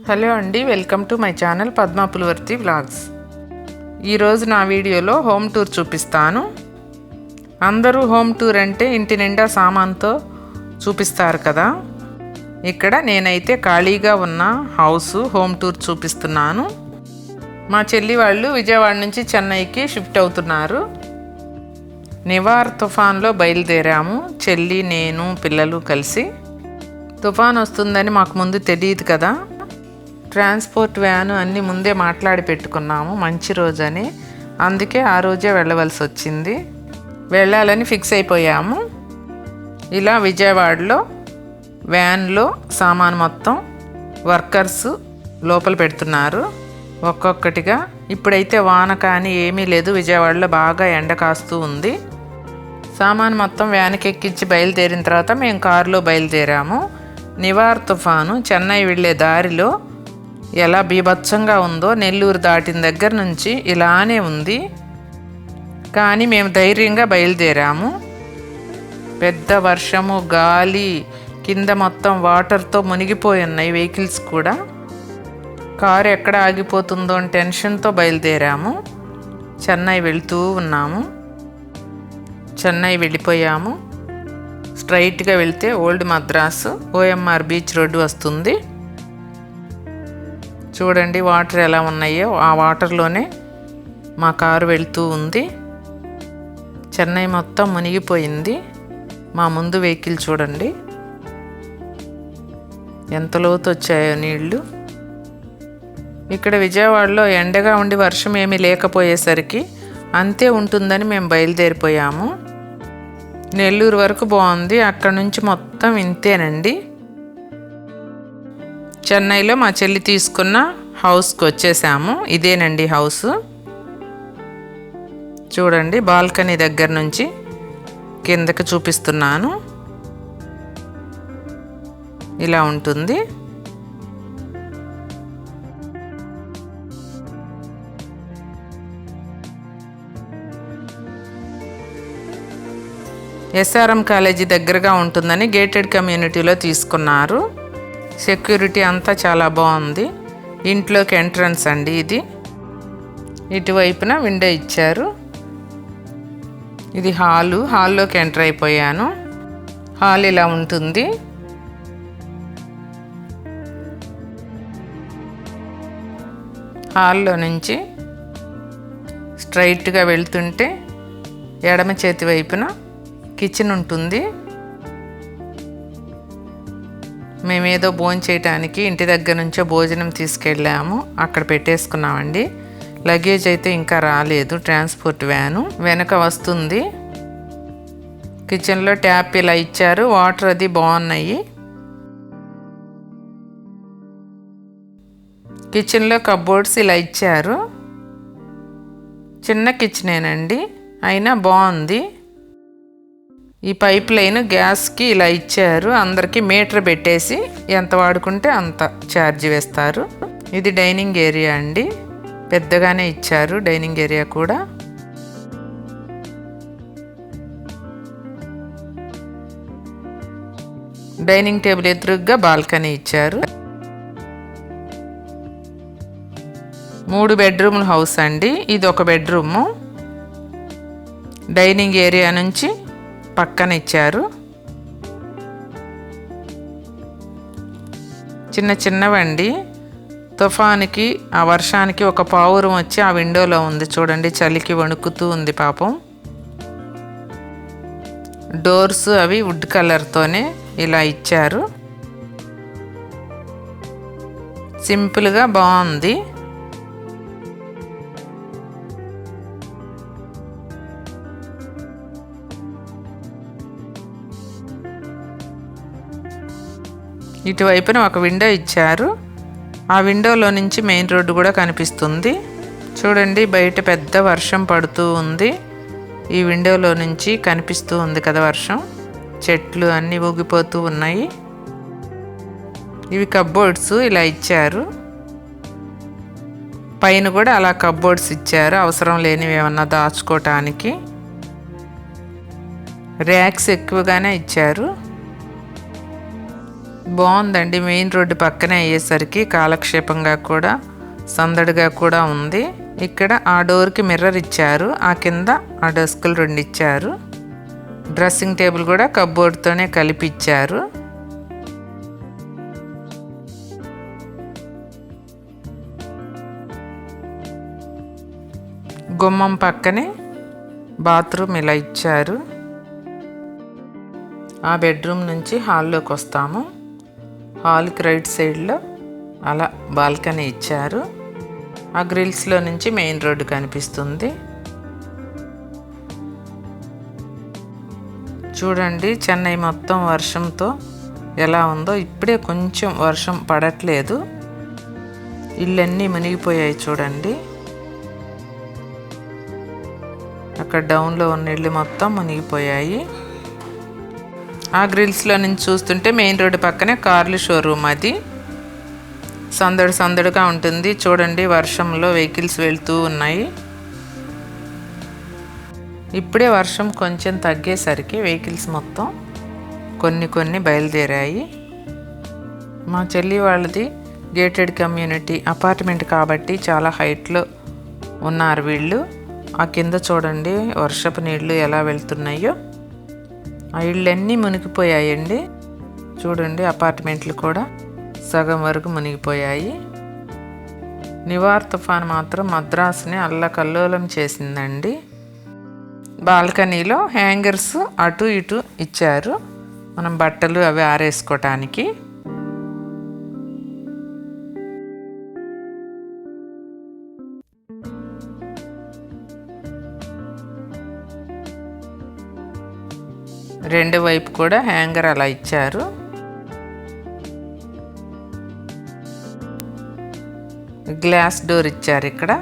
Hello అండి, welcome to my channel Padma Pulivarthi vlogs. ఈరోజు నా వీడియోలో హోమ్ టూర్ చూపిస్తాను. అందరూ హోమ్ టూర్ అంటే ఇంటి నిండా సామాన్తో చూపిస్తారు కదా. ఇక్కడ నేనైతే ఖాళీగా ఉన్న హౌస్ హోమ్ టూర్ చూపిస్తున్నాను. మా చెల్లి వాళ్ళు విజయవాడ నుంచి చెన్నైకి షిఫ్ట్ అవుతున్నారు. నివార్ తుఫాన్లో బయలుదేరాము, చెల్లి నేను పిల్లలు కలిసి. తుఫాన్ వస్తుందని మాకు ముందు తెలియదు కదా. ట్రాన్స్పోర్ట్ వ్యాను అన్నీ ముందే మాట్లాడి పెట్టుకున్నాము, మంచి రోజని. అందుకే ఆ రోజే వెళ్ళవలసి వచ్చింది. వెళ్ళాలని ఫిక్స్ అయిపోయాము. ఇలా విజయవాడలో వ్యాన్లో సామాను మొత్తం వర్కర్స్ లోపల పెడుతున్నారు ఒక్కొక్కటిగా. ఇప్పుడైతే వాన కానీ ఏమీ లేదు, విజయవాడలో బాగా ఎండ కాస్తూ ఉంది. సామాను మొత్తం వ్యాన్కి ఎక్కించి బయలుదేరిన తర్వాత మేము కారులో బయలుదేరాము. నివార్ తుఫాను చెన్నై వెళ్ళే దారిలో ఎలా బీభత్సంగా ఉందో, నెల్లూరు దాటిన దగ్గర నుంచి ఇలానే ఉంది. కానీ మేము ధైర్యంగా బయలుదేరాము. పెద్ద వర్షము, గాలి, కింద మొత్తం వాటర్తో మునిగిపోయి ఉన్నాయి వెహికల్స్ కూడా. కారు ఎక్కడ ఆగిపోతుందో అని టెన్షన్తో బయలుదేరాము. చెన్నై వెళ్తూ ఉన్నాము. చెన్నై వెళ్ళిపోయాము. స్ట్రైట్గా వెళ్తే old Madras OMR beach road వస్తుంది. చూడండి వాటర్ ఎలా ఉన్నాయో, ఆ వాటర్లోనే మా కారు వెళ్తూ ఉంది. చెన్నై మొత్తం మునిగిపోయింది. మా ముందు వెహికల్ చూడండి ఎంత లోతు వచ్చాయో నీళ్లు. ఇక్కడ విజయవాడలో ఎండగా ఉండి వర్షం ఏమీ లేకపోయేసరికి అంతే ఉంటుందని మేము బయలుదేరిపోయాము. నెల్లూరు వరకు బాగుంది, అక్కడ నుంచి మొత్తం ఇంతేనండి. చెన్నైలో మా చెల్లి తీసుకున్న హౌస్కి వచ్చేసాము. ఇదేనండి హౌస్. చూడండి బాల్కనీ దగ్గర నుంచి కిందకి చూపిస్తున్నాను. ఇలా ఉంటుంది. ఎస్ఆర్ఎం కాలేజీ దగ్గరగా ఉంటుందని గేటెడ్ కమ్యూనిటీలో తీసుకున్నారు. సెక్యూరిటీ అంతా చాలా బాగుంది. ఇంట్లోకి ఎంట్రన్స్ అండి ఇది. ఇటువైపున విండో ఇచ్చారు. ఇది హాల్లోకి ఎంటర్ అయిపోయాను. హాల్ ఇలా ఉంటుంది. హాల్లో నుంచి స్ట్రైట్గా వెళ్తుంటే ఎడమ చేతి వైపున కిచెన్ ఉంటుంది. మేమేదో భోజనం చేయడానికి ఇంటి దగ్గర నుంచో భోజనం తీసుకెళ్ళాము, అక్కడ పెట్టేసుకున్నామండి. లగేజ్ అయితే ఇంకా రాలేదు. ట్రాన్స్పోర్ట్ వ్యాను వెనక వస్తుంది. కిచెన్లో ట్యాప్ ఇలా ఇచ్చారు, వాటర్ అది బాగున్నాయి. కిచెన్లో కబోర్డ్స్ ఇలా ఇచ్చారు. చిన్న కిచెనేనండి, అయినా బాగుంది. ఈ పైప్ లైన్ గ్యాస్కి ఇలా ఇచ్చారు. అందరికీ మీటర్ పెట్టేసి ఎంత వాడుకుంటే అంత ఛార్జ్ వేస్తారు. ఇది డైనింగ్ ఏరియా అండి, పెద్దగానే ఇచ్చారు డైనింగ్ ఏరియా కూడా. డైనింగ్ టేబుల్ ఎదురుగ్గా బాల్కనీ ఇచ్చారు. 3 బెడ్రూమ్ల హౌస్ అండి. ఇది ఒక బెడ్రూము. డైనింగ్ ఏరియా నుంచి పక్కన ఇచ్చారు. చిన్న చిన్నవండి. తుఫానికి ఆ వర్షానికి ఒక పావురం వచ్చి ఆ విండోలో ఉంది చూడండి, చలికి వణుకుతూ ఉంది పాపం. డోర్స్ అవి వుడ్ కలర్తోనే ఇలా ఇచ్చారు. సింపుల్గా బాగుంది. ఇటువైపున ఒక విండో ఇచ్చారు. ఆ విండోలో నుంచి మెయిన్ రోడ్డు కూడా కనిపిస్తుంది. చూడండి బయట పెద్ద వర్షం పడుతూ ఉంది. ఈ విండోలో నుంచి కనిపిస్తూ ఉంది కదా వర్షం. చెట్లు అన్నీ ఊగిపోతూ ఉన్నాయి. ఇవి కబోర్డ్స్ ఇలా ఇచ్చారు. పైన కూడా అలా కబోర్డ్స్ ఇచ్చారు, అవసరం లేనివి ఏమన్నా దాచుకోవటానికి. ర్యాక్స్ ఎక్కువగానే ఇచ్చారు. బాగుందండి. మెయిన్ రోడ్డు పక్కనే అయ్యేసరికి కాలక్షేపంగా కూడా సందడిగా కూడా ఉంది. ఇక్కడ ఆ డోర్కి మిర్రర్ ఇచ్చారు, ఆ కింద ఆ డెస్కులు 2 ఇచ్చారు. డ్రెస్సింగ్ టేబుల్ కూడా కప్బోర్డ్తోనే కలిపి ఇచ్చారు. గుమ్మం పక్కనే బాత్రూమ్ ఇలా ఇచ్చారు. ఆ బెడ్రూమ్ నుంచి హాల్లోకి వస్తాము. హాల్కి రైట్ సైడ్లో అలా బాల్కనీ ఇచ్చారు. ఆ గ్రిల్స్లో నుంచి మెయిన్ రోడ్డు కనిపిస్తుంది. చూడండి చెన్నై మొత్తం వర్షంతో ఎలా ఉందో. ఇప్పుడే కొంచెం వర్షం పడట్లేదు. ఇళ్ళన్నీ మునిగిపోయాయి చూడండి. అక్కడ డౌన్లో ఉన్న ఇళ్ళు మొత్తం మునిగిపోయాయి. ఆ గ్రిల్స్లో నుంచి చూస్తుంటే మెయిన్ రోడ్డు పక్కనే కార్లు షోరూమ్. అది సందడిగా ఉంటుంది. చూడండి వర్షంలో వెహికల్స్ వెళ్తూ ఉన్నాయి. ఇప్పుడే వర్షం కొంచెం తగ్గేసరికి వెహికల్స్ మొత్తం కొన్ని బయలుదేరాయి. మా చెల్లి వాళ్ళది గేటెడ్ కమ్యూనిటీ అపార్ట్మెంట్ కాబట్టి చాలా హైట్లో ఉన్నారు వీళ్ళు. ఆ కింద చూడండి వర్షపు నీళ్లు ఎలా వెళ్తున్నాయో. ఆ ఇళ్ళన్నీ మునిగిపోయాయండి. చూడండి అపార్ట్మెంట్లు కూడా సగం వరకు మునిగిపోయాయి. నివార్ తుఫాన్ మాత్రం మద్రాసుని అల్లకల్లోలం చేసిందండి. బాల్కనీలో హ్యాంగర్స్ అటు ఇటు ఇచ్చారు, మనం బట్టలు అవి ఆరేసుకోవటానికి. రెండు వైపు కూడా హ్యాంగర్ అలా ఇచ్చారు. గ్లాస్ డోర్ ఇచ్చారు. ఇక్కడ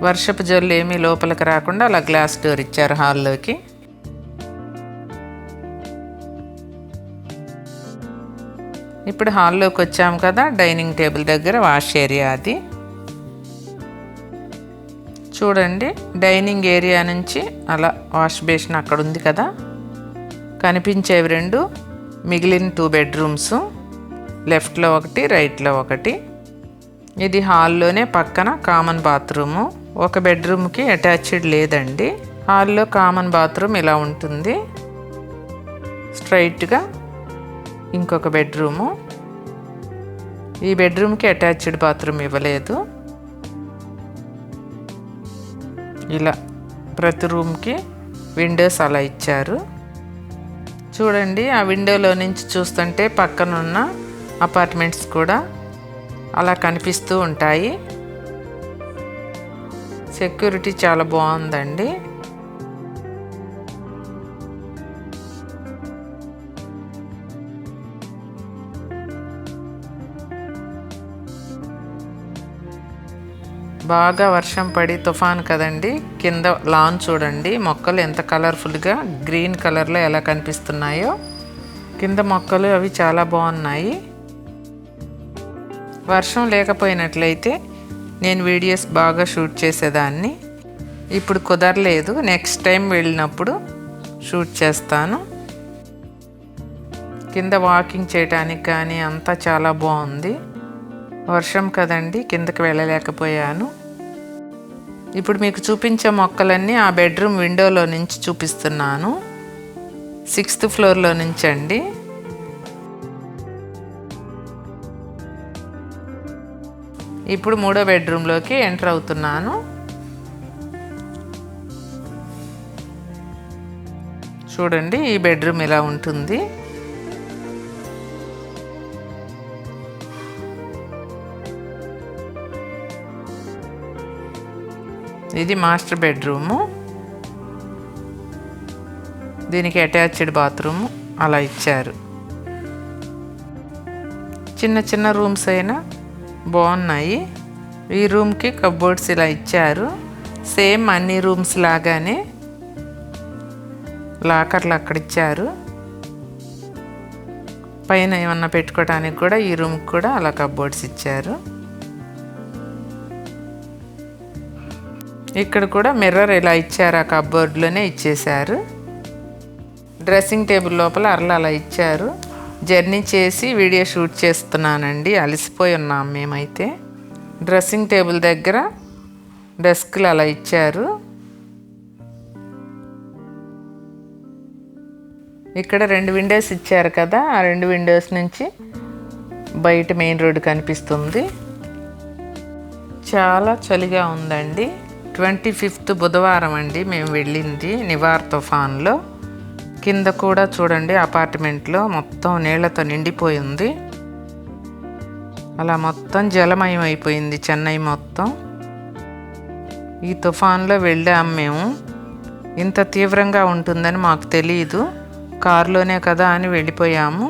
వర్షపు జల్లు ఏమీ లోపలికి రాకుండా అలా గ్లాస్ డోర్ ఇచ్చారు హాల్లోకి. ఇప్పుడు హాల్లోకి వచ్చాము కదా, డైనింగ్ టేబుల్ దగ్గర వాష్ ఏరియా అది. చూడండి డైనింగ్ ఏరియా నుంచి అలా వాష్ బేసిన్ అక్కడ ఉంది కదా, కనిపించేవి 2, మిగిలిన 2 బెడ్రూమ్స్, లెఫ్ట్లో 1 రైట్లో 1. ఇది హాల్లోనే పక్కన కామన్ బాత్రూము. ఒక బెడ్రూమ్కి అటాచ్డ్ లేదండి. హాల్లో కామన్ బాత్రూమ్ ఇలా ఉంటుంది. స్ట్రైట్గా ఇంకొక బెడ్రూము. ఈ బెడ్రూమ్కి అటాచ్డ్ బాత్రూమ్ ఇవ్వలేదు. ఇలా ప్రతి రూమ్కి విండోస్ అలా ఇచ్చారు. చూడండి ఆ విండోలో నుంచి చూస్తుంటే పక్కనున్న అపార్ట్మెంట్స్ కూడా అలా కనిపిస్తూ ఉంటాయి. సెక్యూరిటీ చాలా బాగుందండి. బాగా వర్షం పడి తుఫాన్ కదండి. కింద లాన్ చూడండి, మొక్కలు ఎంత కలర్ఫుల్గా గ్రీన్ కలర్లో ఎలా కనిపిస్తున్నాయో. కింద మొక్కలు అవి చాలా బాగున్నాయి. వర్షం లేకపోయినట్లయితే నేను వీడియోస్ బాగా షూట్ చేసేదాన్ని. ఇప్పుడు కుదరలేదు, నెక్స్ట్ టైం వెళ్ళినప్పుడు షూట్ చేస్తాను. కింద వాకింగ్ చేయడానికి కానీ అంతా చాలా బాగుంది. వర్షం కదండి కిందకి వెళ్ళలేకపోయాను. ఇప్పుడు మీకు చూపించే మొక్కలన్నీ ఆ బెడ్రూమ్ విండోలో నుంచి చూపిస్తున్నాను. 6th ఫ్లోర్లో నుంచి అండి. ఇప్పుడు 3వ బెడ్రూమ్లోకి ఎంటర్ అవుతున్నాను. చూడండి ఈ బెడ్రూమ్ ఇలా ఉంటుంది. ఇది మాస్టర్ బెడ్రూము. దీనికి అటాచ్డ్ బాత్రూము అలా ఇచ్చారు. చిన్న చిన్న రూమ్స్ అయినా బాగున్నాయి. ఈ రూమ్కి కబోర్డ్స్ ఇలా ఇచ్చారు. సేమ్ అన్ని రూమ్స్ లాగానే లాకర్లు అక్కడ ఇచ్చారు. పైన ఏమన్నా పెట్టుకోవడానికి కూడా ఈ రూమ్కి కూడా అలా కబోర్డ్స్ ఇచ్చారు. ఇక్కడ కూడా మిర్రర్ ఇలా ఇచ్చారు, ఆ కబోర్డ్లోనే ఇచ్చేశారు. డ్రెస్సింగ్ టేబుల్ లోపల అరలు అలా ఇచ్చారు. జర్నీ చేసి వీడియో షూట్ చేస్తున్నానండి. అలసిపోయి ఉన్నాం మేమైతే. డ్రెస్సింగ్ టేబుల్ దగ్గర డెస్క్లు అలా ఇచ్చారు. ఇక్కడ 2 విండోస్ ఇచ్చారు కదా, ఆ 2 విండోస్ నుంచి బయట మెయిన్ రోడ్డు కనిపిస్తుంది. చాలా చలిగా ఉందండి. 25th బుధవారం అండి మేము వెళ్ళింది నివార్ తుఫాన్లో. కింద కూడా చూడండి అపార్ట్మెంట్లో మొత్తం నీళ్లతో నిండిపోయి ఉంది. అలా మొత్తం జలమయం అయిపోయింది చెన్నై మొత్తం. ఈ తుఫాన్లో వెళ్ళాము మేము. ఇంత తీవ్రంగా ఉంటుందని మాకు తెలియదు. కారులోనే కదా అని వెళ్ళిపోయాము.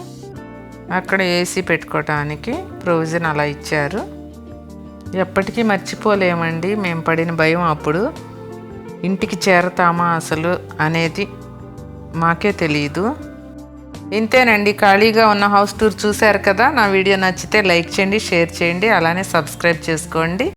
అక్కడ ఏసీ పెట్టుకోవటానికి ప్రొవిజన్ అలా ఇచ్చారు. ఎప్పటికీ మర్చిపోలేమండి మేము పడిన భయం. అప్పుడు ఇంటికి చేరతామా అసలు అనేది మాకే తెలియదు. ఇంతేనండి, ఖాళీగా ఉన్న హౌస్ టూర్ చూశారు కదా. నా వీడియో నచ్చితే లైక్ చేయండి, షేర్ చేయండి, అలానే సబ్స్క్రైబ్ చేసుకోండి.